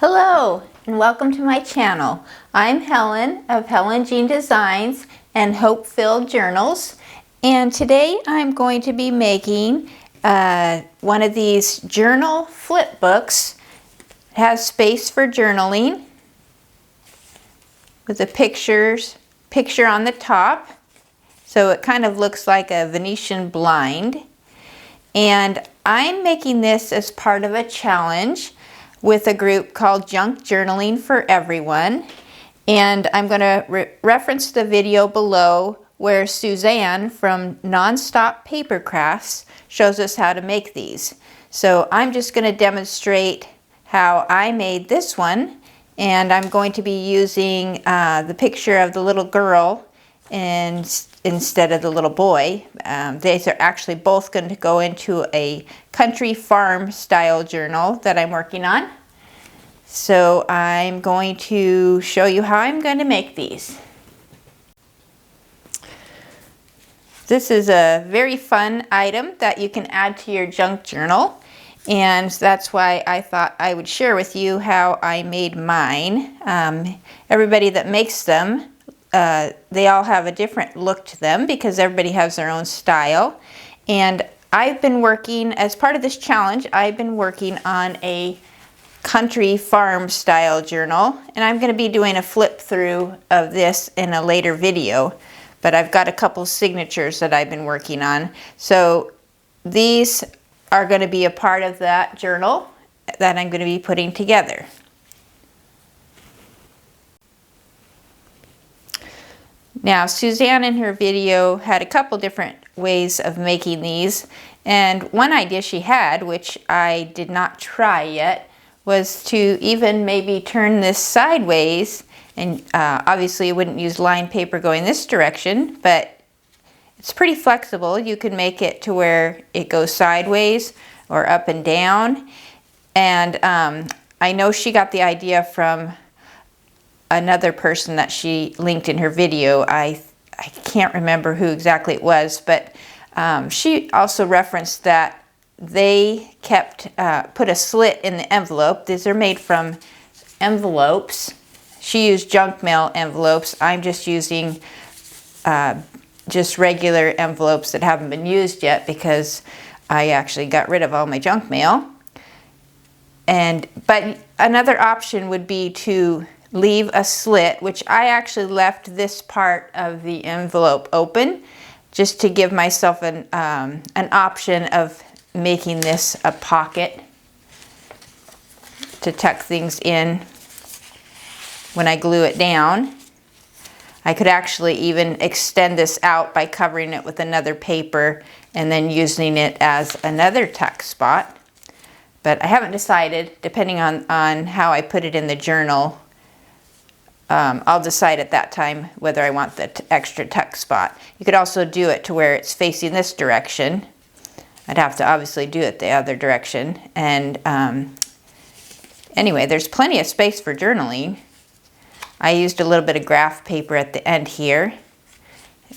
Hello and welcome to my channel. I'm Helen of Helen Jeanne Designs and Hope Filled Journals, and today I'm going to be making one of these journal flip books. It has space for journaling with a picture on the top, so it kind of looks like a Venetian blind. And I'm making this as part of a challenge with a group called Junk Journaling for Everyone. And I'm going to reference the video below where Suzanne from Nonstop Paper Crafts shows us how to make these. So I'm just going to demonstrate how I made this one, and I'm going to be using the picture of the little girl instead of the little boy. These are actually both going to go into a country farm style journal that I'm working on. So I'm going to show you how I'm going to make these. This is a very fun item that you can add to your junk journal, and that's why I thought I would share with you how I made mine. Everybody that makes them, they all have a different look to them because everybody has their own style. And I've been working, as part of this challenge, I've been working on a country farm style journal, and I'm going to be doing a flip through of this in a later video, but I've got a couple signatures that I've been working on. So these are going to be a part of that journal that I'm going to be putting together. Now, Suzanne in her video had a couple different ways of making these, and one idea she had, which I did not try yet, was to even maybe turn this sideways, and obviously you wouldn't use lined paper going this direction, but it's pretty flexible. You can make it to where it goes sideways or up and down. And I know she got the idea from another person that she linked in her video. I can't remember who exactly it was, but she also referenced that they put a slit in the envelope. These are made from envelopes. She used junk mail envelopes. I'm just using just regular envelopes that haven't been used yet because I actually got rid of all my junk mail. But another option would be to leave a slit, which I actually left this part of the envelope open just to give myself an option of making this a pocket to tuck things in when I glue it down. I could actually even extend this out by covering it with another paper and then using it as another tuck spot. But I haven't decided, depending on how I put it in the journal. I'll decide at that time whether I want the extra tuck spot. You could also do it to where it's facing this direction. I'd have to obviously do it the other direction. And anyway, there's plenty of space for journaling. I used a little bit of graph paper at the end here.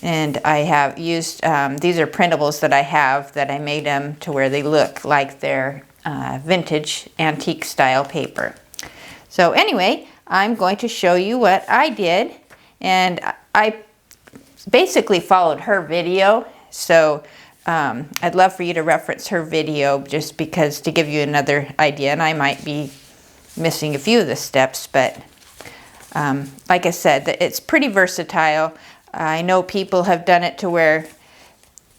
And I have used, these are printables that I have that I made them to where they look like they're vintage antique style paper. So anyway, I'm going to show you what I did. And I basically followed her video. So I'd love for you to reference her video just because to give you another idea, and I might be missing a few of the steps, but like I said, it's pretty versatile. I know people have done it to where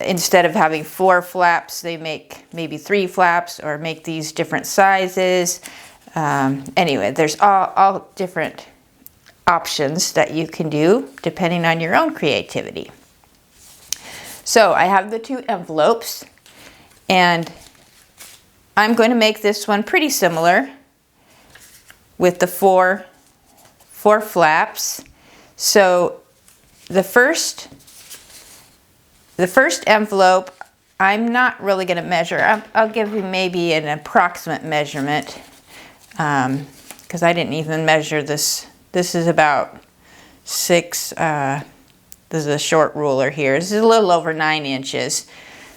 instead of having 4 flaps, they make maybe 3 flaps or make these different sizes. Anyway, there's all different options that you can do depending on your own creativity. So I have the 2 envelopes, and I'm going to make this one pretty similar with the 4 flaps. So the first envelope, I'm not really going to measure. I'll give you maybe an approximate measurement because I didn't even measure this. This is about 6. This is a short ruler here. This is a little over 9 inches.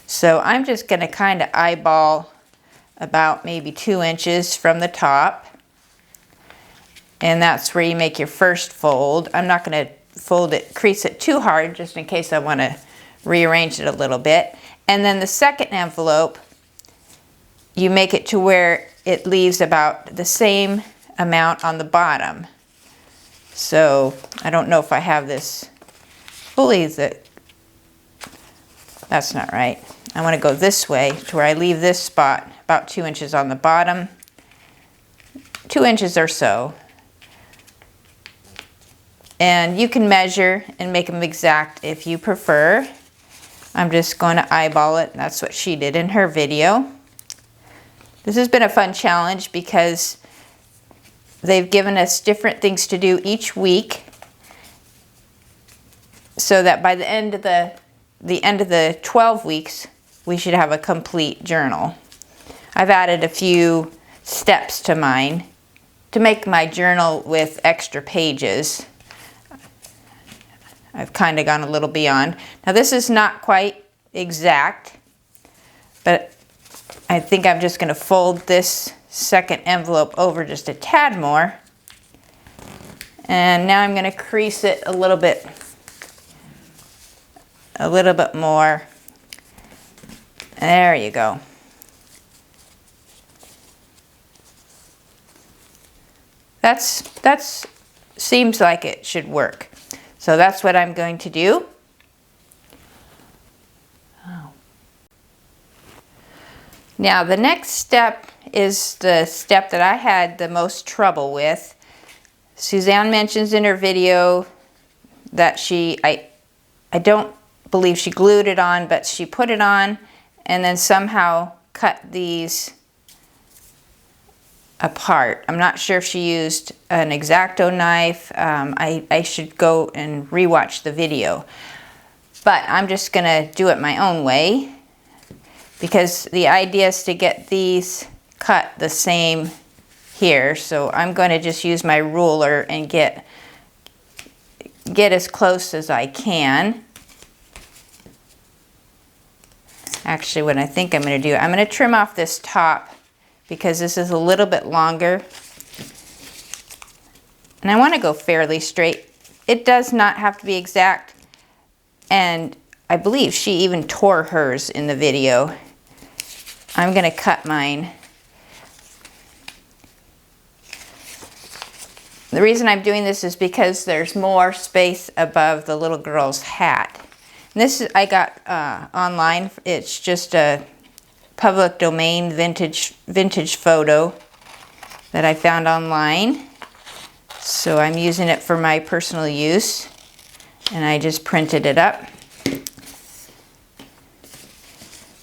So I'm just going to kind of eyeball about maybe 2 inches from the top. and that's where you make your first fold. I'm not going to fold it, crease it too hard, just in case I want to rearrange it a little bit. And then the second envelope, you make it to where it leaves about the same amount on the bottom. So I don't know if I have this fully, that's not right. I want to go this way to where I leave this spot about 2 inches on the bottom, 2 inches or so. And you can measure and make them exact if you prefer. I'm just going to eyeball it. That's what she did in her video. This has been a fun challenge because they've given us different things to do each week, so that by the end of the 12 weeks, we should have a complete journal. I've added a few steps to mine to make my journal with extra pages. I've kind of gone a little beyond. Now this is not quite exact, but I think I'm just going to fold this second envelope over just a tad more. And now I'm going to crease it a little bit more. There you go. That's seems like it should work. So that's what I'm going to do. Oh. Now the next step is the step that I had the most trouble with. Suzanne mentions in her video that I don't believe she glued it on, but she put it on and then somehow cut these apart. I'm not sure if she used an X-Acto knife. I should go and rewatch the video. But I'm just gonna do it my own way, because the idea is to get these cut the same here. So I'm going to just use my ruler and get as close as I can. Actually, what I think I'm going to do, I'm going to trim off this top because this is a little bit longer. And I want to go fairly straight. It does not have to be exact. And I believe she even tore hers in the video. I'm going to cut mine. The reason I'm doing this is because there's more space above the little girl's hat. And this I got online. It's just a public domain vintage photo that I found online. So I'm using it for my personal use, and I just printed it up.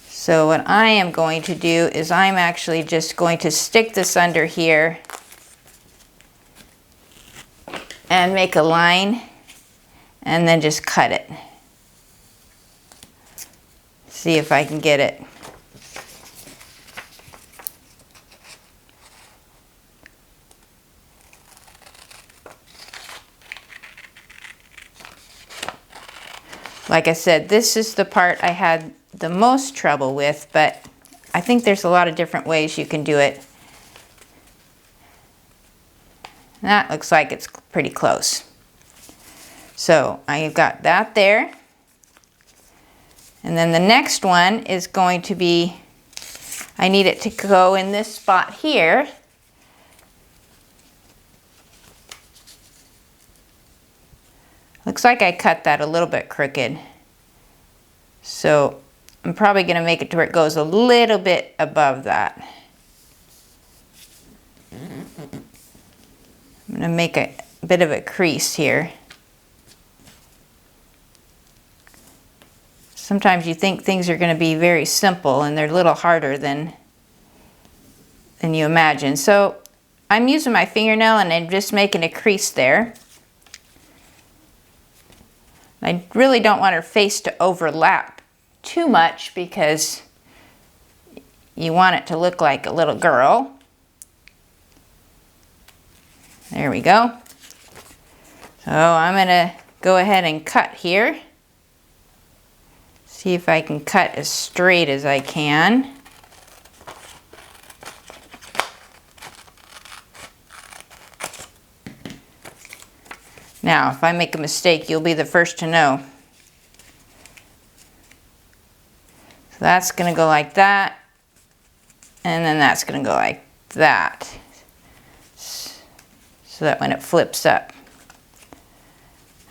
So what I am going to do is I'm actually just going to stick this under here and make a line and then just cut it. See if I can get it. Like I said, this is the part I had the most trouble with, but I think there's a lot of different ways you can do it. That looks like it's pretty close. So I've got that there. And then the next one is going to be, I need it to go in this spot here. Looks like I cut that a little bit crooked. So I'm probably going to make it to where it goes a little bit above that. I'm going to make a bit of a crease here. Sometimes you think things are going to be very simple and they're a little harder than you imagine. So I'm using my fingernail and I'm just making a crease there. I really don't want her face to overlap too much because you want it to look like a little girl. There we go. So I'm going to go ahead and cut here. See if I can cut as straight as I can. Now, if I make a mistake, you'll be the first to know. So that's going to go like that, and then that's going to go like that, so that when it flips up.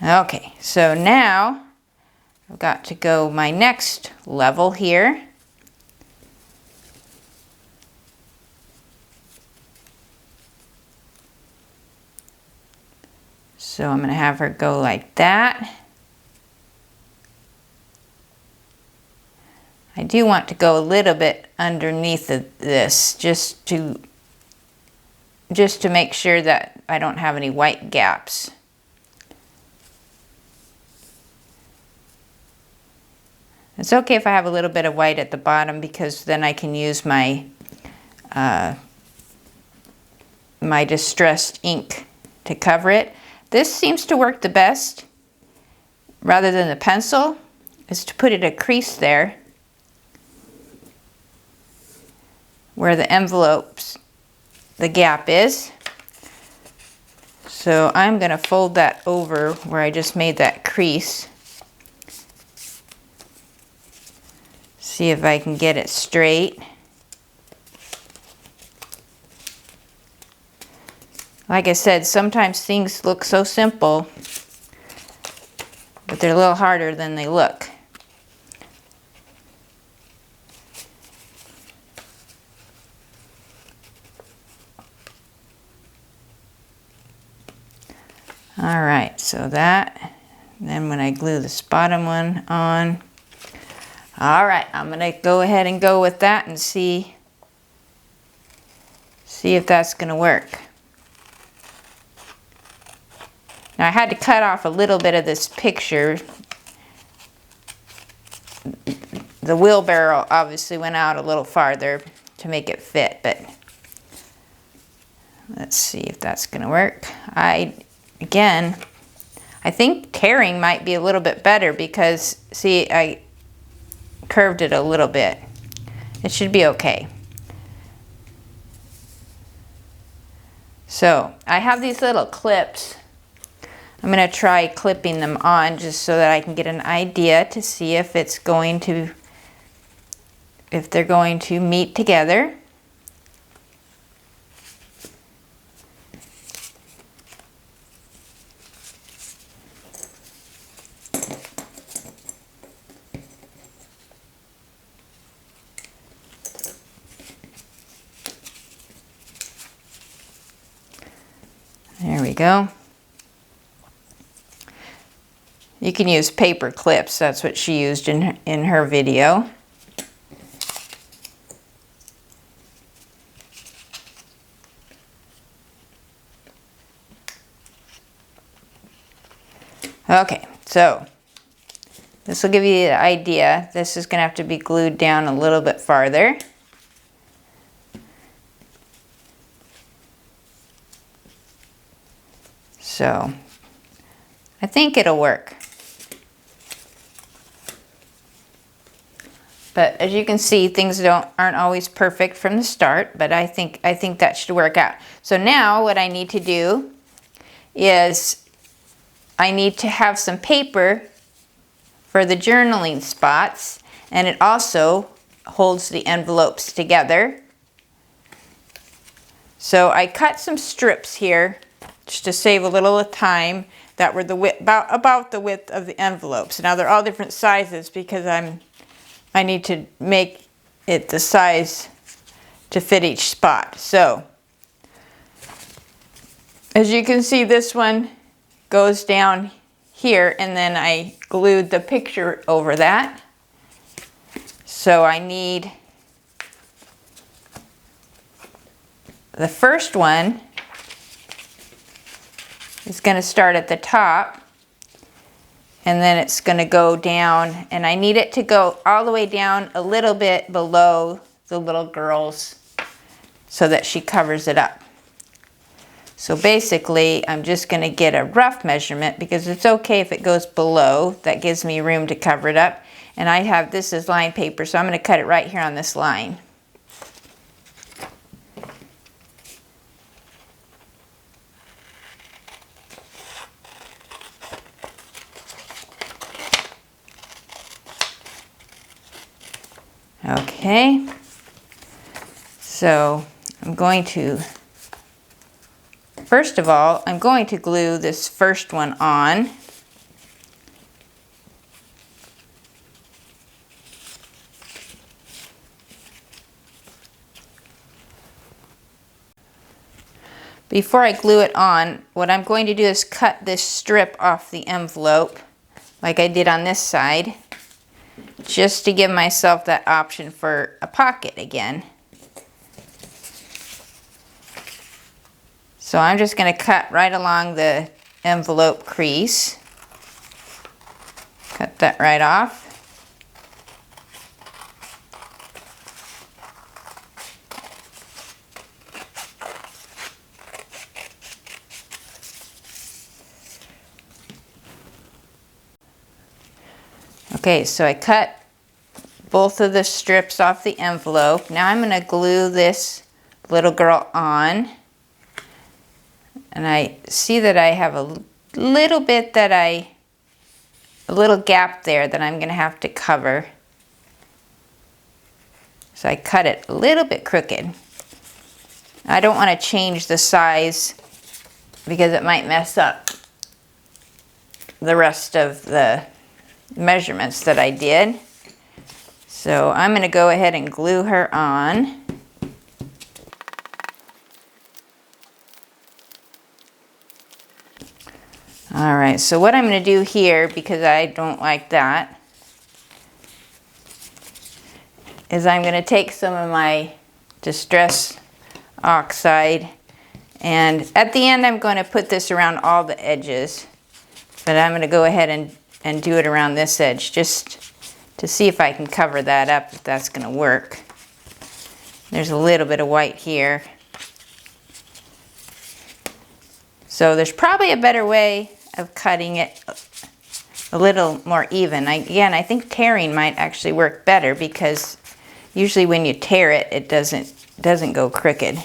Okay, so now I've got to go my next level here. So I'm going to have her go like that. I do want to go a little bit underneath of this just to make sure that I don't have any white gaps. It's okay if I have a little bit of white at the bottom, because then I can use my my distressed ink to cover it. This seems to work the best, rather than the pencil, is to put it a crease there where the envelopes, the gap is. So I'm going to fold that over where I just made that crease. See if I can get it straight. Like I said, sometimes things look so simple, but they're a little harder than they look. All right, so that, then when I glue this bottom one on, all right, I'm gonna go ahead and go with that and see if that's gonna work. Now I had to cut off a little bit of this picture. The wheelbarrow obviously went out a little farther to make it fit, but let's see if that's gonna work. Again, I think tearing might be a little bit better, because see, I curved it a little bit. It should be okay. So I have these little clips. I'm going to try clipping them on just so that I can get an idea to see if it's going to, if they're going to meet together. There we go. You can use paper clips. That's what she used in her video. Okay, so this will give you the idea. This is going to have to be glued down a little bit farther. So I think it'll work. But as you can see, things aren't always perfect from the start, but I think that should work out. So now what I need to do is I need to have some paper for the journaling spots, and it also holds the envelopes together. So I cut some strips here just to save a little of time that were the width, about the width of the envelopes. Now they're all different sizes because I need to make it the size to fit each spot. So as you can see, this one goes down here, and then I glued the picture over that. So I need the first one is going to start at the top, and then it's going to go down, and I need it to go all the way down a little bit below the little girl's so that she covers it up. So basically, I'm just going to get a rough measurement because it's okay if it goes below. That gives me room to cover it up. And I have, this is lined paper, so I'm going to cut it right here on this line. Okay, so I'm going to, first of all, I'm going to glue this first one on. Before I glue it on, what I'm going to do is cut this strip off the envelope, like I did on this side, just to give myself that option for a pocket again. So I'm just going to cut right along the envelope crease. Cut that right off. Okay, so I cut both of the strips off the envelope. Now I'm going to glue this little girl on. And I see that I have a little bit that a little gap there that I'm going to have to cover. So I cut it a little bit crooked. I don't want to change the size because it might mess up the rest of the measurements that I did. So I'm going to go ahead and glue her on. All right, so what I'm going to do here, because I don't like that, is I'm going to take some of my Distress Oxide, and at the end I'm going to put this around all the edges, but I'm going to go ahead and do it around this edge just to see if I can cover that up, if that's going to work. There's a little bit of white here. So there's probably a better way of cutting it a little more even. Again, I think tearing might actually work better because usually when you tear it, it doesn't go crooked.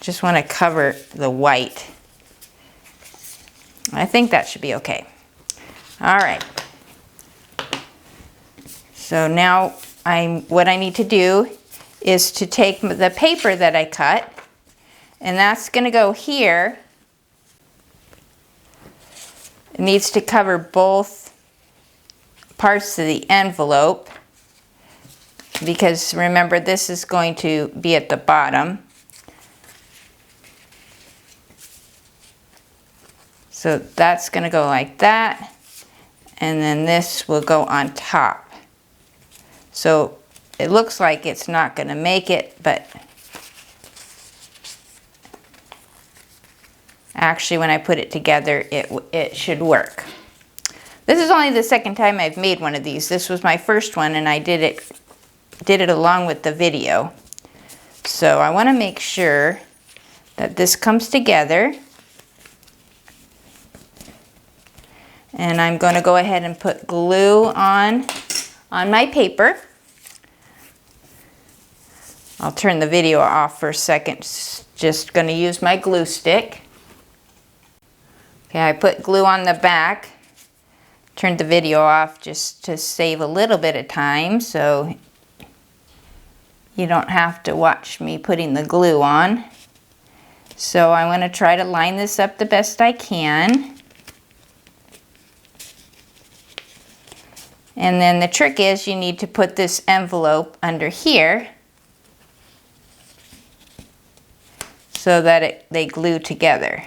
Just want to cover the white. I think that should be okay. All right. So now what I need to do is to take the paper that I cut, and that's going to go here. It needs to cover both parts of the envelope because remember this is going to be at the bottom. So that's going to go like that, and then this will go on top. So it looks like it's not going to make it, but actually when I put it together, it should work. This is only the second time I've made one of these. This was my first one, and I did it along with the video. So I want to make sure that this comes together. And I'm going to go ahead and put glue on my paper. I'll turn the video off for a second. Just going to use my glue stick. Okay, I put glue on the back. Turned the video off just to save a little bit of time so you don't have to watch me putting the glue on. So I want to try to line this up the best I can. And then the trick is you need to put this envelope under here so that they glue together.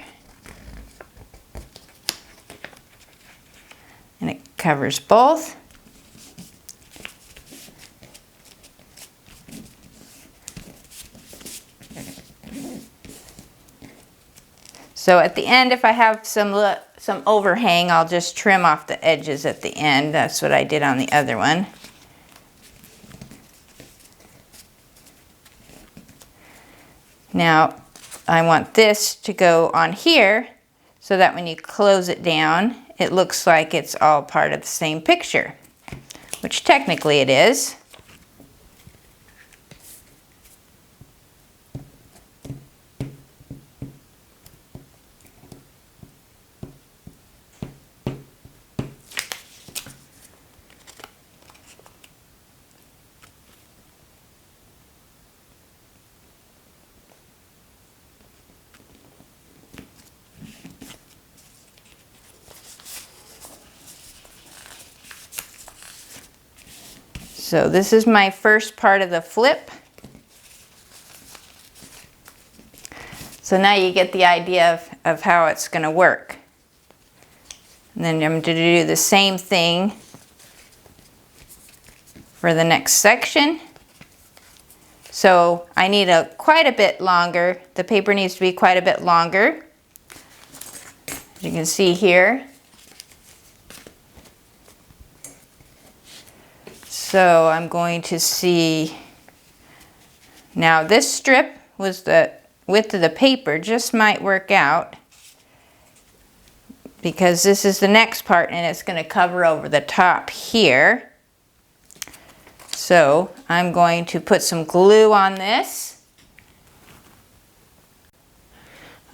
And it covers both. So at the end, if I have some overhang, I'll just trim off the edges at the end. That's what I did on the other one. Now, I want this to go on here so that when you close it down, it looks like it's all part of the same picture, which technically it is. So this is my first part of the flip. So now you get the idea of how it's going to work. And then I'm going to do the same thing for the next section. So I need quite a bit longer. The paper needs to be quite a bit longer. As you can see here. So I'm going to see, now this strip was the width of the paper, just might work out because this is the next part and it's going to cover over the top here. So I'm going to put some glue on this.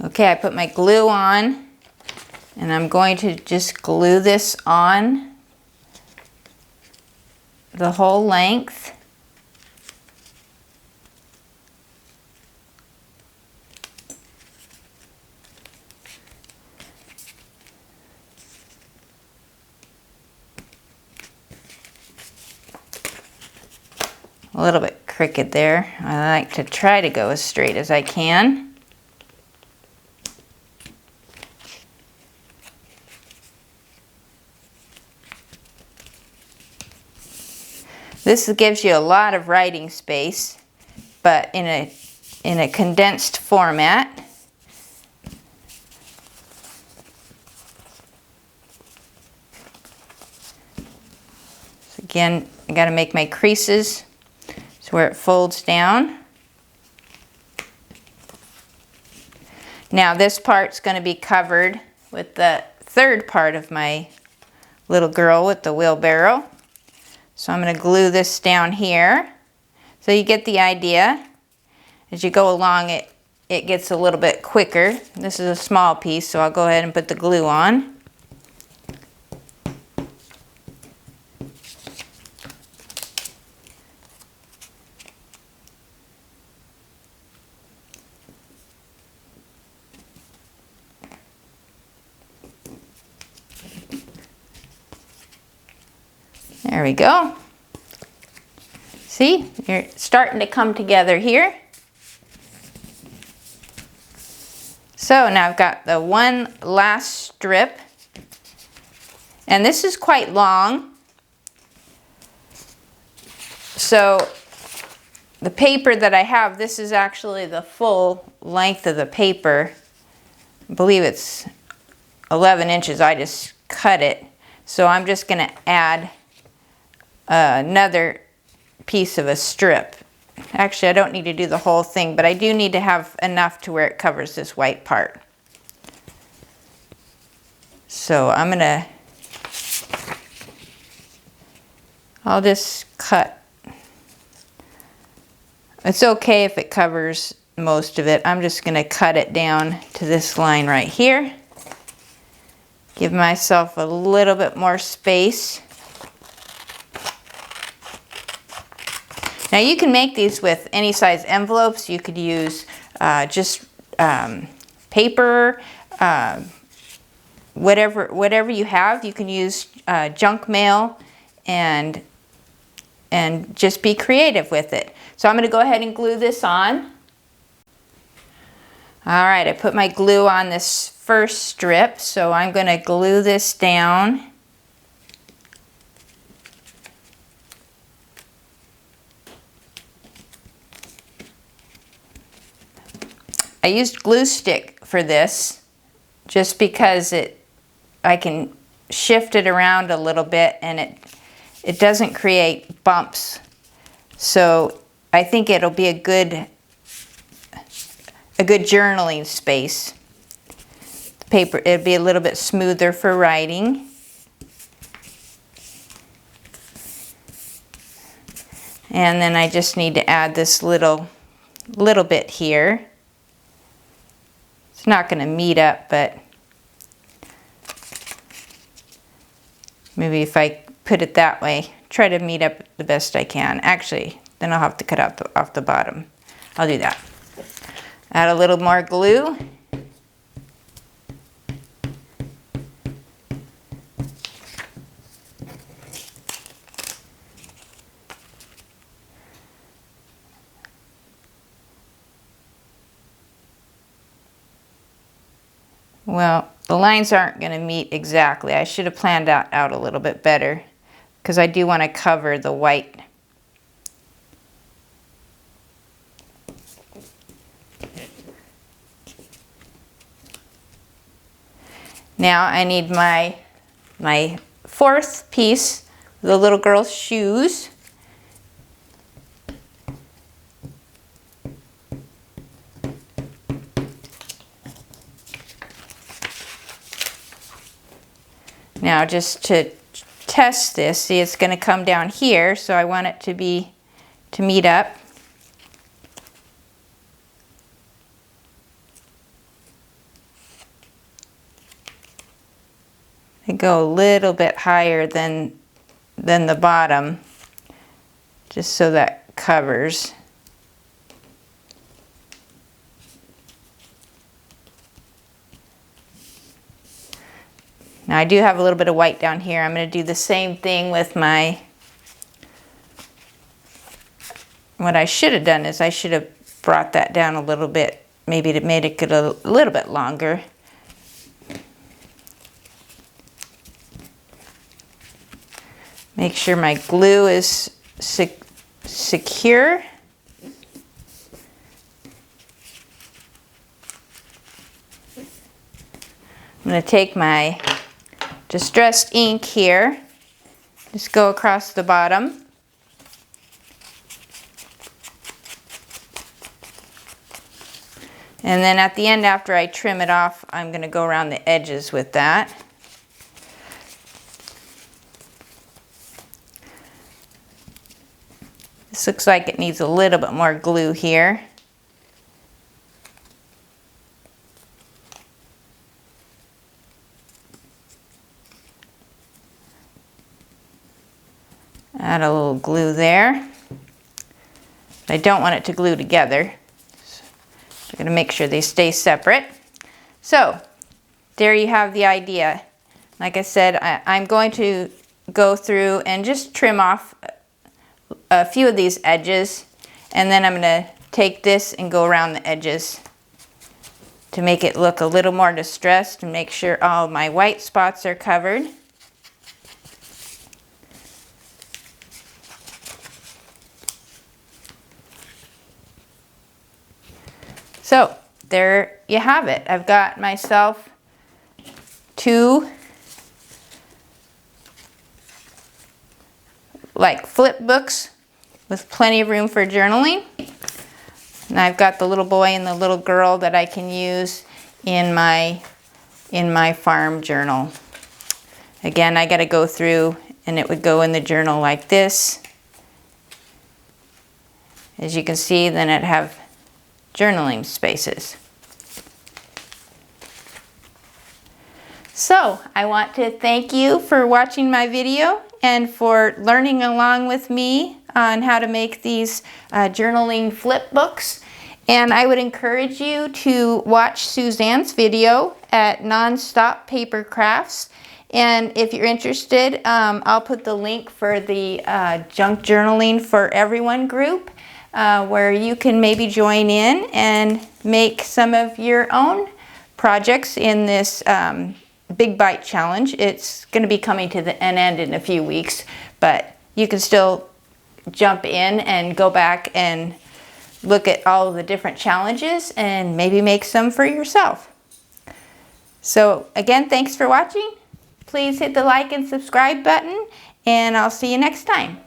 Okay, I put my glue on and I'm going to just glue this on the whole length. A little bit crooked there. I like to try to go as straight as I can. This gives you a lot of writing space, but in a condensed format. So again, I got to make my creases so where it folds down. Now this part's going to be covered with the third part of my little girl with the wheelbarrow. So I'm going to glue this down here. So you get the idea. As you go along, it gets a little bit quicker. This is a small piece, so I'll go ahead and put the glue on. There we go. See, you're starting to come together here. So now I've got the one last strip, and this is quite long. So the paper that I have, this is actually the full length of the paper. I believe it's 11 inches. I just cut it. So I'm just going to add another piece of a strip. Actually, I don't need to do the whole thing, but I do need to have enough to where it covers this white part. So I'll just cut. It's okay if it covers most of it. I'm just going to cut it down to this line right here. Give myself a little bit more space. Now you can make these with any size envelopes. You could use just paper, whatever you have. You can use junk mail and just be creative with it. So I'm going to go ahead and glue this on. All right, I put my glue on this first strip, so I'm going to glue this down. I used glue stick for this just because I can shift it around a little bit and it doesn't create bumps. So I think it'll be a good journaling space. The paper, it'll be a little bit smoother for writing. And then I just need to add this little bit here. It's not going to meet up, but maybe if I put it that way, try to meet up the best I can. Actually, then I'll have to cut out off the bottom. I'll do that. Add a little more glue. Well, the lines aren't going to meet exactly. I should have planned that out a little bit better because I do want to cover the white. Now I need my fourth piece, the little girl's shoes. Now just to test this, see it's going to come down here, so I want it to meet up. I go a little bit higher than the bottom, just so that covers. Now I do have a little bit of white down here. I'm going to do the same thing with what I should have done is I should have brought that down a little bit, maybe to make it a little bit longer. Make sure my glue is secure. I'm going to take my distressed ink here, just go across the bottom. And then at the end, after I trim it off, I'm going to go around the edges with that. This looks like it needs a little bit more glue here. Add a little glue there. I don't want it to glue together. So I'm going to make sure they stay separate. So there you have the idea. Like I said, I'm going to go through and just trim off a few of these edges, and then I'm going to take this and go around the edges to make it look a little more distressed and make sure all my white spots are covered. So there you have it. I've got myself two like flip books with plenty of room for journaling. And I've got the little boy and the little girl that I can use in my farm journal. Again, I got to go through and it would go in the journal like this. As you can see, then it'd have journaling spaces. So I want to thank you for watching my video and for learning along with me on how to make these journaling flip books. And I would encourage you to watch Suzanne's video at Nonstop Paper Crafts. And if you're interested, I'll put the link for the Junk Journaling for Everyone group, where you can maybe join in and make some of your own projects in this Big Bite Challenge. It's going to be coming to an end in a few weeks, but you can still jump in and go back and look at all of the different challenges and maybe make some for yourself. So again, thanks for watching. Please hit the like and subscribe button, and I'll see you next time.